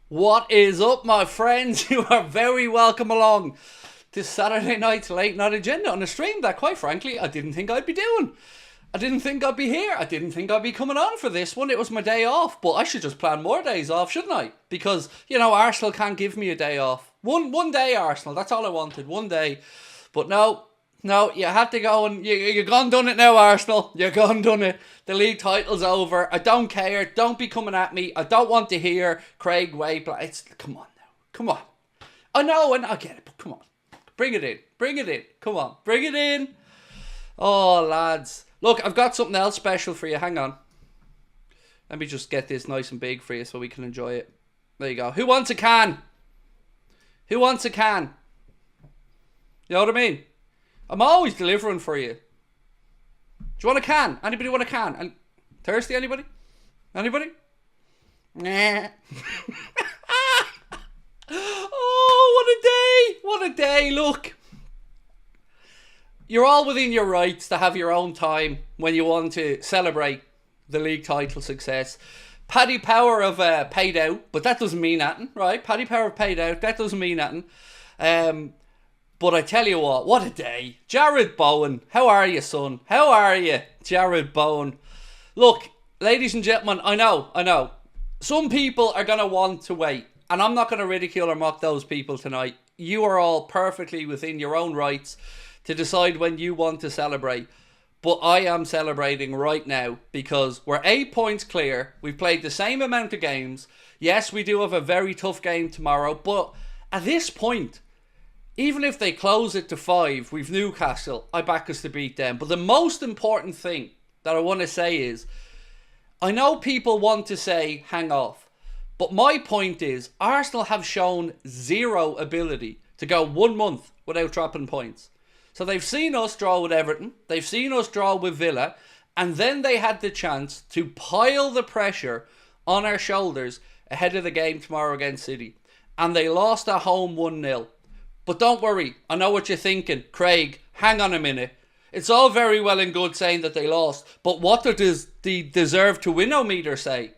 What is up, my friends? You are very welcome along to Saturday night's late night agenda on a stream that, quite frankly, I didn't think I'd be doing. I didn't think I'd be here. I didn't think I'd be coming on for this one. It was my day off, but I should just plan more days off, shouldn't I? Because, you know, Arsenal can't give me a day off. One day, Arsenal. That's all I wanted. One day. But no, you had to go and you're gone done it now, Arsenal. You're gone done it. The league title's over. I don't care. Don't be coming at me. I don't want to hear Craig wait. Come on now. Come on. I know and I get it, but come on. Bring it in. Bring it in. Come on. Bring it in. Oh, lads. Look, I've got something else special for you. Hang on. Let me just get this nice and big for you so we can enjoy it. There you go. Who wants a can? Who wants a can? You know what I mean? I'm always delivering for you. Do you want a can? Anybody want a can? And thirsty, anybody? Anybody? Nah. Oh, what a day. What a day. Look. You're all within your rights to have your own time when you want to celebrate the league title success. Paddy Power have paid out, but that doesn't mean nothing, right? Paddy Power have paid out, that doesn't mean nothing. But I tell you what a day. Jared Bowen, how are you, son? How are you, Jared Bowen? Look, ladies and gentlemen, I know. Some people are going to want to wait, and I'm not going to ridicule or mock those people tonight. You are all perfectly within your own rights to decide when you want to celebrate. But I am celebrating right now because we're 8 points clear. We've played the same amount of games. Yes, we do have a very tough game tomorrow, but at this point, even if they close it to 5, we've Newcastle. I back us to beat them. But the most important thing that I want to say is, I know people want to say hang off, but my point is Arsenal have shown zero ability to go 1 month without dropping points. So they've seen us draw with Everton, they've seen us draw with Villa, and then they had the chance to pile the pressure on our shoulders ahead of the game tomorrow against City. And they lost at home 1-0. But don't worry, I know what you're thinking. Craig, hang on a minute. It's all very well and good saying that they lost, but what does the deserve to win-o-meter say?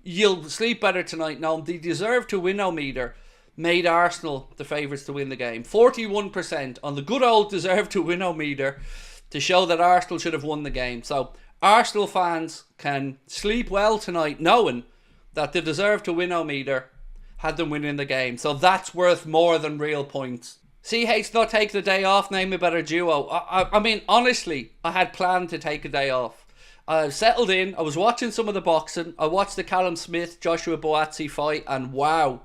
You'll sleep better tonight. No, the deserve to win-o-meter made Arsenal the favourites to win the game. 41% on the good old deserve to win-o-meter to show that Arsenal should have won the game. So Arsenal fans can sleep well tonight knowing that the deserve to win-o-meter had them winning the game. So that's worth more than real points. CH not take the day off, name a better duo. I mean, honestly, I had planned to take a day off. I settled in, I was watching some of the boxing, I watched the Callum Smith, Joshua Boazzi fight, and wow,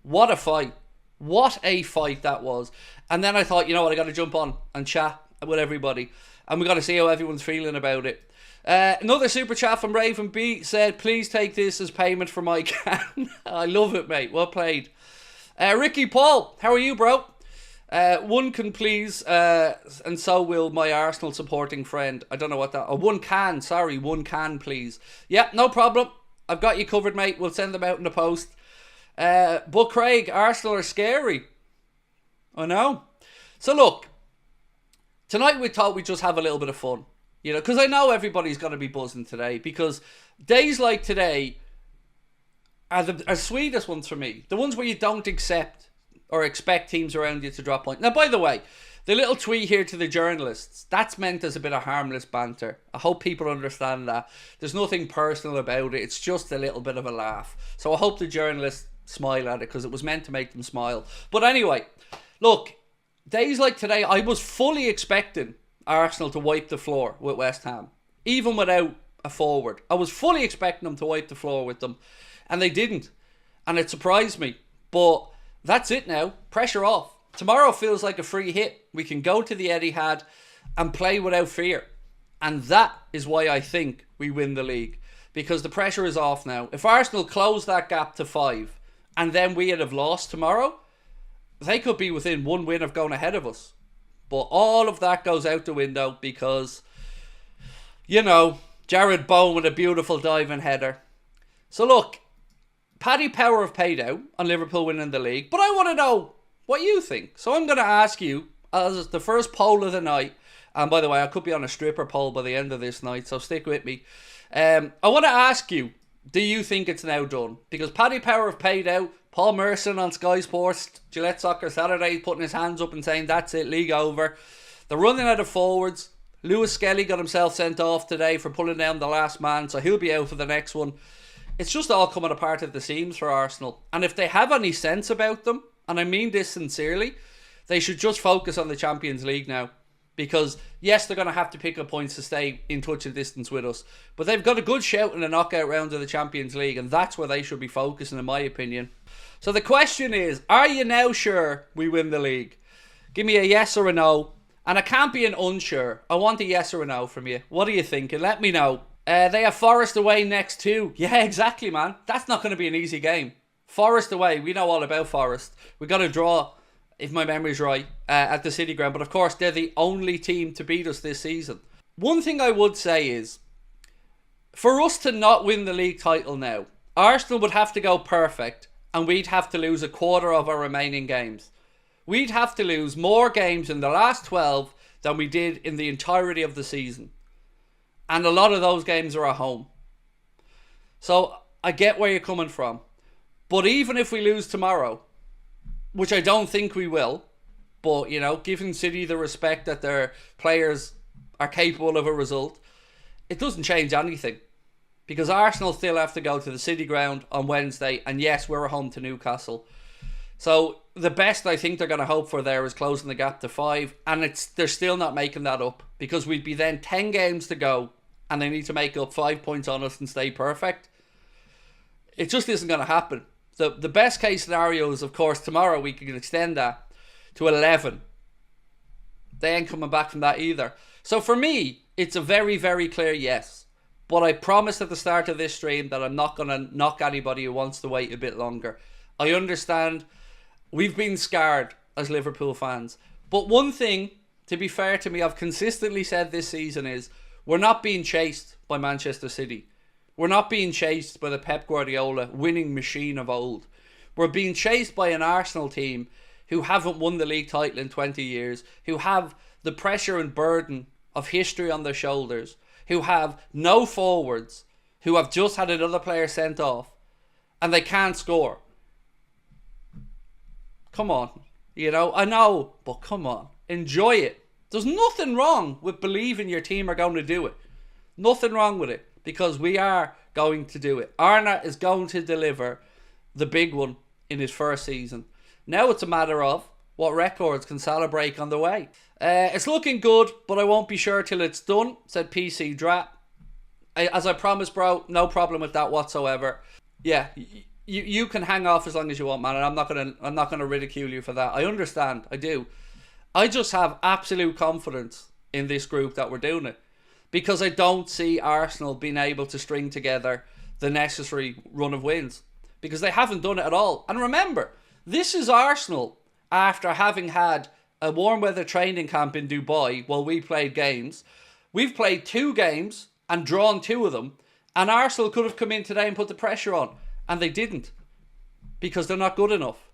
what a fight. What a fight that was. And then I thought, you know what, I got to jump on and chat with everybody. And we got to see how everyone's feeling about it. Another super chat from Raven B said, please take this as payment for my can. I love it, mate. Well played. Ricky Paul, how are you, bro? One can please, and so will my Arsenal supporting friend. I don't know what that... Oh, one can please. Yep, no problem. I've got you covered, mate. We'll send them out in the post. But Craig, Arsenal are scary. I know. So look, tonight we thought we'd just have a little bit of fun. You know, because I know everybody's going to be buzzing today. Because days like today are the sweetest ones for me. The ones where you don't accept or expect teams around you to drop points. Now, by the way, the little tweet here to the journalists, that's meant as a bit of harmless banter. I hope people understand that. There's nothing personal about it. It's just a little bit of a laugh. So I hope the journalists smile at it because it was meant to make them smile. But anyway, look, days like today, I was fully expecting Arsenal to wipe the floor with West Ham, even without a forward. I was fully expecting them to wipe the floor with them, and they didn't. And it surprised me. But that's it now. Pressure off. Tomorrow feels like a free hit. We can go to the Etihad and play without fear. And that is why I think we win the league. Because the pressure is off now. If Arsenal close that gap to 5 and then we had have lost tomorrow, they could be within 1 win of going ahead of us. But all of that goes out the window because, you know, Jared Bowen with a beautiful diving header. So look, Paddy Power have paid out on Liverpool winning the league, but I want to know what you think. So I'm going to ask you, as the first poll of the night, and by the way, I could be on a stripper poll by the end of this night, so stick with me. I want to ask you, do you think it's now done? Because Paddy Power have paid out. Paul Merson on Sky Sports, Gillette Soccer Saturday, putting his hands up and saying that's it, league over. They're running out of forwards. Lewis Skelly got himself sent off today for pulling down the last man, so he'll be out for the next one. It's just all coming apart at the seams for Arsenal. And if they have any sense about them, and I mean this sincerely, they should just focus on the Champions League now. Because, yes, they're going to have to pick up points to stay in touch and distance with us. But they've got a good shout in the knockout round of the Champions League, and that's where they should be focusing, in my opinion. So the question is, are you now sure we win the league? Give me a yes or a no. And I can't be an unsure. I want a yes or a no from you. What are you thinking? Let me know. They have Forest away next too. Yeah, exactly, man. That's not going to be an easy game. Forest away. We know all about Forest. We got to draw, if my memory's right, at the City Ground. But of course, they're the only team to beat us this season. One thing I would say is, for us to not win the league title now, Arsenal would have to go perfect and we'd have to lose a quarter of our remaining games. We'd have to lose more games in the last 12 than we did in the entirety of the season. And a lot of those games are at home. So I get where you're coming from. But even if we lose tomorrow, which I don't think we will, but, you know, giving City the respect that their players are capable of a result, it doesn't change anything. Because Arsenal still have to go to the City Ground on Wednesday, and yes, we're home to Newcastle. So the best I think they're going to hope for there is closing the gap to 5, and they're still not making that up, because we'd be then 10 games to go, and they need to make up 5 points on us and stay perfect. It just isn't going to happen. The best case scenario is, of course, tomorrow we can extend that to 11. They ain't coming back from that either. So for me, it's a very, very clear yes. But I promised at the start of this stream that I'm not going to knock anybody who wants to wait a bit longer. I understand we've been scarred as Liverpool fans. But one thing, to be fair to me, I've consistently said this season is, we're not being chased by Manchester City. We're not being chased by the Pep Guardiola winning machine of old. We're being chased by an Arsenal team who haven't won the league title in 20 years, who have the pressure and burden of history on their shoulders, who have no forwards, who have just had another player sent off, and they can't score. Come on. You know, I know, but come on. Enjoy it. There's nothing wrong with believing your team are going to do it. Nothing wrong with it, because we are going to do it. Arna is going to deliver the big one in his first season. Now it's a matter of what records can Salah break on the way. It's looking good, but I won't be sure till it's done, said PC Drat. As I promised, bro, no problem with that whatsoever. Yeah, you can hang off as long as you want, man, and I'm not gonna ridicule you for that. I understand, I do. I just have absolute confidence in this group that we're doing it, because I don't see Arsenal being able to string together the necessary run of wins, because they haven't done it at all. And remember, this is Arsenal after having had a warm weather training camp in Dubai while we played games. We've played 2 games and drawn 2 of them, and Arsenal could have come in today and put the pressure on, and they didn't, because they're not good enough.